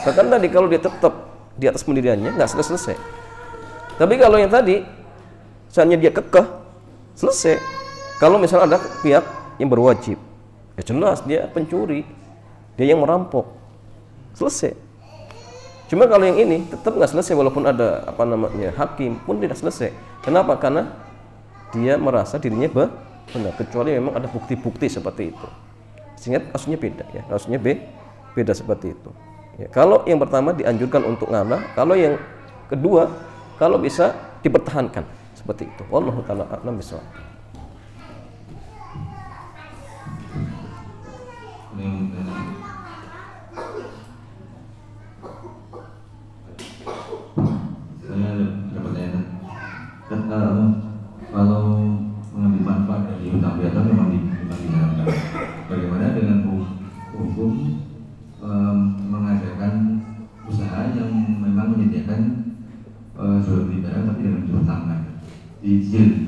Bahkan tadi kalau dia tetap di atas pendiriannya, nggak selesai. Tapi kalau yang tadi, misalnya dia kekeh, selesai. Kalau misalnya ada pihak yang berwajib, ya jelas dia pencuri, dia yang merampok, selesai. Cuma kalau yang ini tetap nggak selesai, walaupun ada hakim pun tidak selesai. Kenapa? Karena dia merasa dirinya benar, kecuali memang ada bukti-bukti seperti itu. Sehingga kasusnya beda, ya. Kasusnya beda seperti itu. Ya, kalau yang pertama dianjurkan untuk ngalah, kalau yang kedua kalau bisa dipertahankan seperti itu. Wallahu taala a'lam bishawab. Saya ada pertanyaan. Kan kalau mengambil manfaat dari hutang piutang memang diharamkan. Bagaimana dengan hukum mengadakan usaha yang memang menyediakan jual beli barang tapi dengan dihutangkan, dicicil,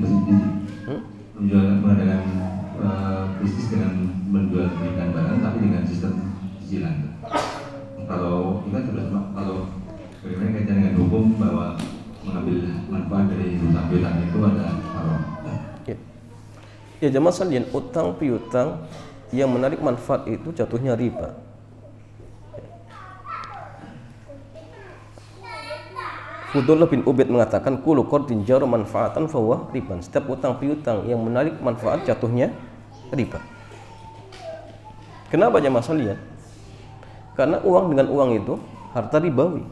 mengadakan bisnis dengan menjual belikan barang tapi dengan sistem cicilan. Kalau kita sudah bagaimana kaitan dengan hukum bahwa mengambil manfaat dari hutang piutang itu ada haram? Ya jamaah sekalian, utang piutang yang menarik manfaat itu jatuhnya riba. Fudullah bin Ubaid mengatakan kullu qardin jara manfaatan fahuwa riban. Setiap utang piutang yang menarik manfaat jatuhnya riba. Kenapa jamaah sekalian? Karena uang dengan uang itu harta ribawi.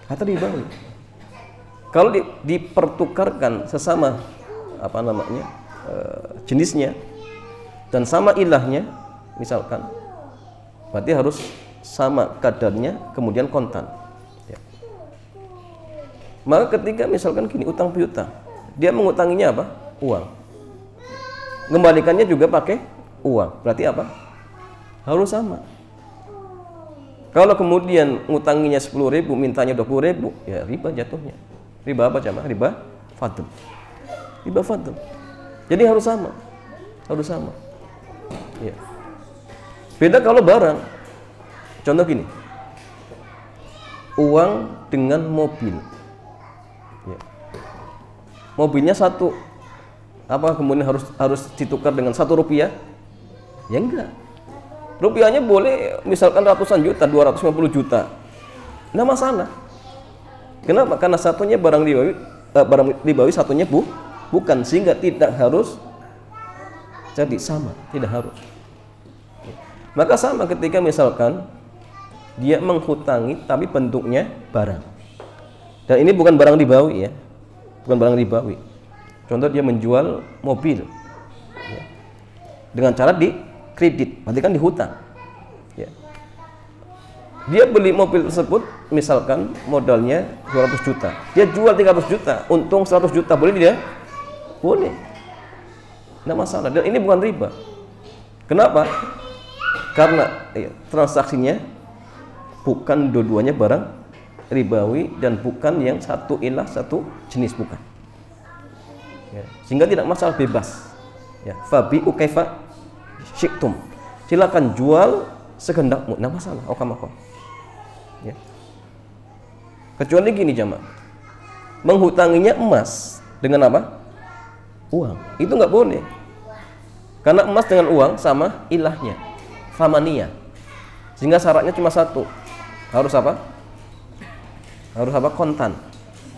Harta ribawi. Kalau dipertukarkan sesama jenisnya dan sama ilahnya, misalkan, berarti harus sama kadarnya, kemudian kontan. Ya. Maka ketika misalkan gini, utang piutang, dia mengutanginya apa? Uang. Mengembalikannya juga pakai uang. Berarti apa? Harus sama. Kalau kemudian ngutanginya 10.000, mintanya 20.000, ya riba jatuhnya. Riba apa jamaah? Riba fadl. Riba fadl. Jadi harus sama. Harus sama. Ya. Beda kalau barang. Contoh gini. Uang dengan mobil. Ya. Mobilnya satu. Apa kemudian harus ditukar dengan 1 rupiah? Ya enggak. Rupiahnya boleh misalkan ratusan juta, 250 juta. Nggak masalah. Kenapa? Karena satunya barang ribawi, satunya bukan, sehingga tidak harus jadi sama, tidak harus. Maka sama ketika misalkan dia menghutangi tapi bentuknya barang. Dan ini bukan barang ribawi ya. Bukan barang ribawi. Contoh dia menjual mobil. Ya. Dengan cara kredit, berarti kan dihutang. Ya. Dia beli mobil tersebut, misalkan modalnya 200 juta, dia jual 300 juta, untung 100 juta, boleh tidak? Boleh, tidak masalah. Dan ini bukan riba. Kenapa? Karena transaksinya bukan dua-duanya barang ribawi dan bukan yang satu ilah satu jenis, bukan. Ya. Sehingga tidak masalah, bebas. Ya. Fabi'u kaifa syi'tum, silakan jual sekehendakmu, enggak masalah. Ya. Kecuali gini jamaah, menghutanginya emas dengan apa? Uang. Itu enggak boleh. Karena emas dengan uang sama ilahnya, famaniyah. Sehingga syaratnya cuma satu. Harus apa? Harus apa? Kontan.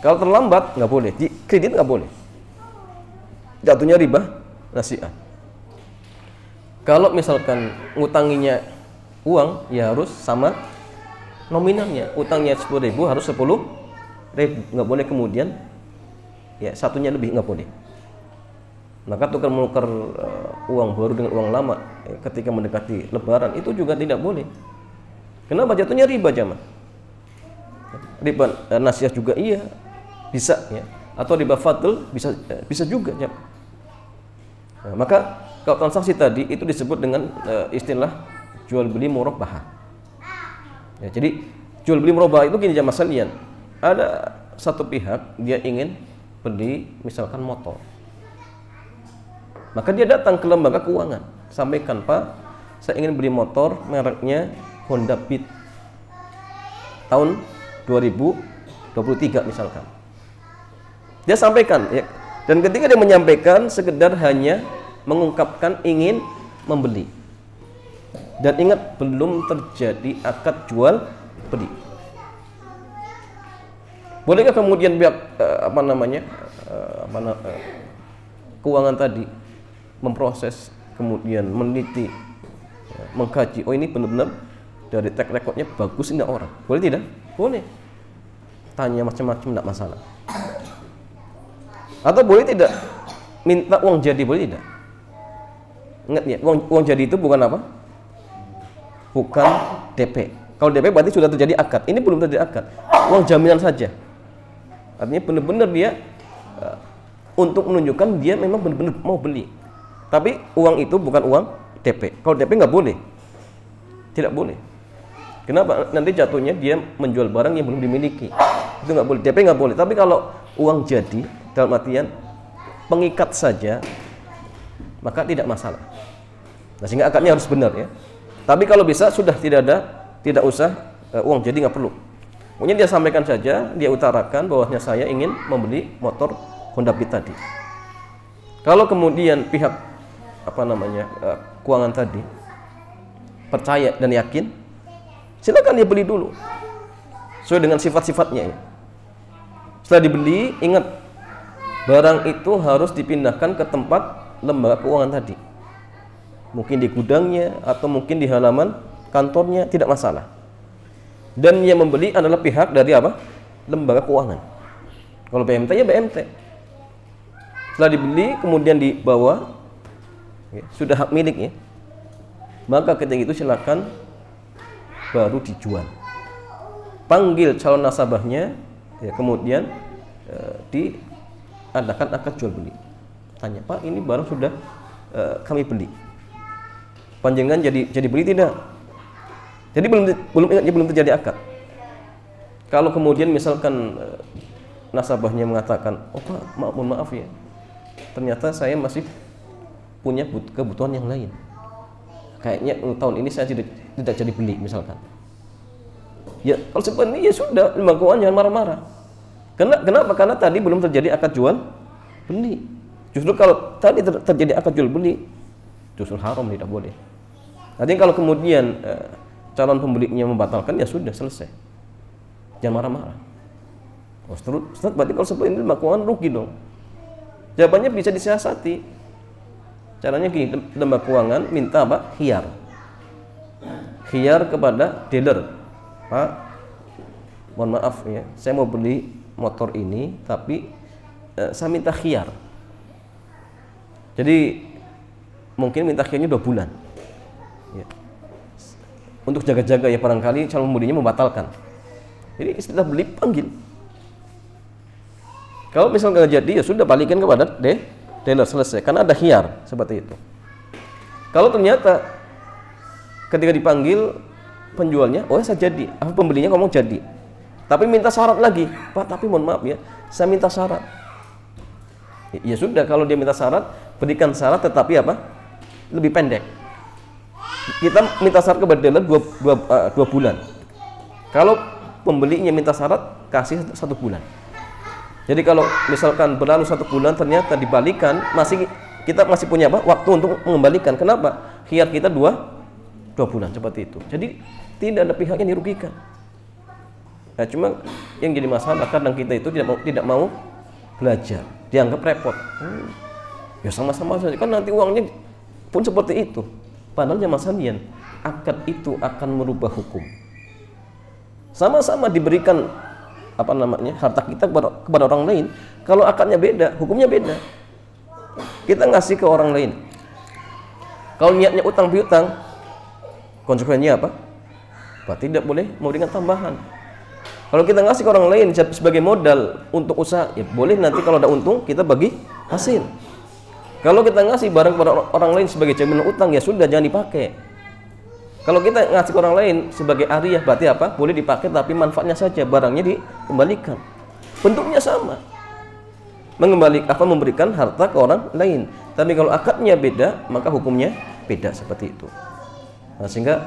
Kalau terlambat enggak boleh, di kredit enggak boleh. Jatuhnya riba nasi'ah. Kalau misalkan ngutanginya uang, ya harus sama nominalnya. Utangnya 10.000 harus 10.000, nggak boleh kemudian ya satunya lebih, nggak boleh. Maka tukar-menukar uang baru dengan uang lama ketika mendekati Lebaran itu juga tidak boleh. Kenapa? Jatuhnya riba jamaah. Riba nasiah juga iya bisa ya, atau riba fadl bisa juga jamaah. Nah, maka kalau transaksi tadi itu disebut dengan istilah jual beli murabahah. Ya, jadi jual beli murabahah itu gini jamaah sekalian. Ada satu pihak dia ingin beli misalkan motor, maka dia datang ke lembaga keuangan, sampaikan, Pak, saya ingin beli motor mereknya Honda Beat tahun 2023 misalkan. Dia sampaikan ya. Dan ketika dia menyampaikan, sekedar hanya mengungkapkan ingin membeli. Dan ingat, belum terjadi akad jual beli. Bolehkah kemudian pihak keuangan tadi memproses, kemudian meneliti, mengkaji, oh ini benar-benar dari track recordnya bagus ini orang. Boleh tidak? Boleh. Tanya macam-macam, tidak masalah. Atau boleh tidak minta uang jadi, boleh tidak? Ingat ya, uang jadi itu bukan apa? Bukan DP. Kalau DP berarti sudah terjadi akad. Ini belum terjadi akad. Uang jaminan saja. Artinya benar-benar dia untuk menunjukkan dia memang benar-benar mau beli. Tapi uang itu bukan uang DP. Kalau DP nggak boleh. Tidak boleh. Kenapa? Nanti jatuhnya dia menjual barang yang belum dimiliki. Itu nggak boleh. DP nggak boleh. Tapi kalau uang jadi, dalam artian pengikat saja, maka tidak masalah. Nah, sehingga akadnya harus benar ya. Tapi kalau bisa sudah tidak usah uang jadi, nggak perlu. Pokoknya dia sampaikan saja, dia utarakan bahwasanya saya ingin membeli motor Honda Beat tadi. Kalau kemudian pihak keuangan tadi percaya dan yakin, silakan dia beli dulu sesuai dengan sifat-sifatnya ya. Setelah dibeli, ingat, barang itu harus dipindahkan ke tempat lembaga keuangan tadi. Mungkin di gudangnya atau mungkin di halaman kantornya, tidak masalah. Dan yang membeli adalah pihak dari apa? Lembaga keuangan. Kalau BMT ya BMT. Setelah dibeli kemudian dibawa, ya, sudah hak milik ya. Maka ketika itu silakan baru dijual. Panggil calon nasabahnya, ya, kemudian diadakan akad jual beli. Tanya, Pak, ini barang sudah kami beli. Panjenengan jadi beli tidak? Jadi belum terjadi akad. Kalau kemudian misalkan nasabahnya mengatakan, oh Pak, mohon maaf ya, ternyata saya masih punya kebutuhan yang lain. Kayaknya tahun ini saya tidak jadi beli misalkan. Ya kalau seperti ini ya sudah, lembaga keuangan jangan marah-marah. Kenapa? Karena tadi belum terjadi akad jual beli. Justru kalau tadi terjadi akad jual beli, justru haram, tidak boleh. Nanti kalau kemudian calon pembelinya membatalkan, ya sudah, selesai. Jangan marah-marah. Oh, Ustaz, berarti kalau seperti ini lembaga keuangan rugi dong. Jawabannya bisa disiasati. Caranya gini, lembaga keuangan minta apa? Khiyar. Khiyar kepada dealer. Pak, mohon maaf ya, saya mau beli motor ini, tapi saya minta khiyar. Jadi mungkin minta khiyarnya 2 bulan. Ya. Untuk jaga-jaga ya, barangkali calon pembelinya membatalkan. Jadi setelah beli panggil. Kalau misalnya nggak jadi, ya sudah, balikin kepada dealer, selesai. Karena ada khiyar seperti itu. Kalau ternyata ketika dipanggil penjualnya, oh saya jadi, pembelinya ngomong jadi, tapi minta syarat lagi, Pak, tapi mohon maaf ya, saya minta syarat. Ya sudah, kalau dia minta syarat, berikan syarat, tetapi apa? Lebih pendek. Kita minta syarat kepada dealer 2 bulan. Kalau pembelinya minta syarat, kasih 1 bulan. Jadi kalau misalkan berlalu 1 bulan ternyata dibalikan, kita masih punya apa? Waktu untuk mengembalikan. Kenapa? Khiyar kita 2 bulan seperti itu. Jadi tidak ada pihak yang dirugikan. Nah, cuma yang jadi masalah kadang kita itu tidak mau belajar, dianggap repot. Ya sama-sama saja, kan nanti uangnya pun seperti itu. Padahal Mas Hadian, akad itu akan merubah hukum. Sama-sama diberikan harta kita kepada orang lain. Kalau akadnya beda, hukumnya beda. Kita ngasih ke orang lain. Kalau niatnya utang piutang, konsekuensinya apa? Berarti tidak boleh memberikan tambahan. Kalau kita ngasih ke orang lain sebagai modal untuk usaha, ya boleh, nanti kalau ada untung kita bagi hasil. Kalau kita ngasih barang kepada orang lain sebagai jaminan utang, ya sudah, jangan dipakai. Kalau kita ngasih ke orang lain sebagai ariyah, berarti apa? Boleh dipakai, tapi manfaatnya saja, barangnya dikembalikan. bentuknya sama, memberikan harta ke orang lain. Tapi kalau akadnya beda, maka hukumnya beda seperti itu. Nah, sehingga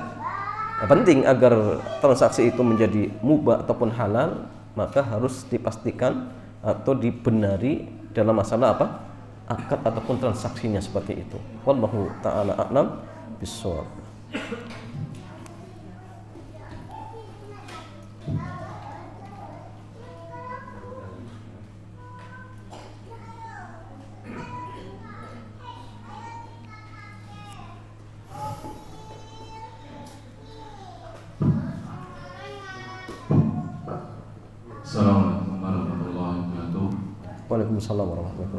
penting agar transaksi itu menjadi mubah ataupun halal, maka harus dipastikan atau dibenari dalam masalah apa? Akad ataupun transaksinya seperti itu. Wallahu ta'ala a'lam bishawab. Assalamualaikum warahmatullahi wabarakatuh. Waalaikumsalam warahmatullahi wabarakatuh.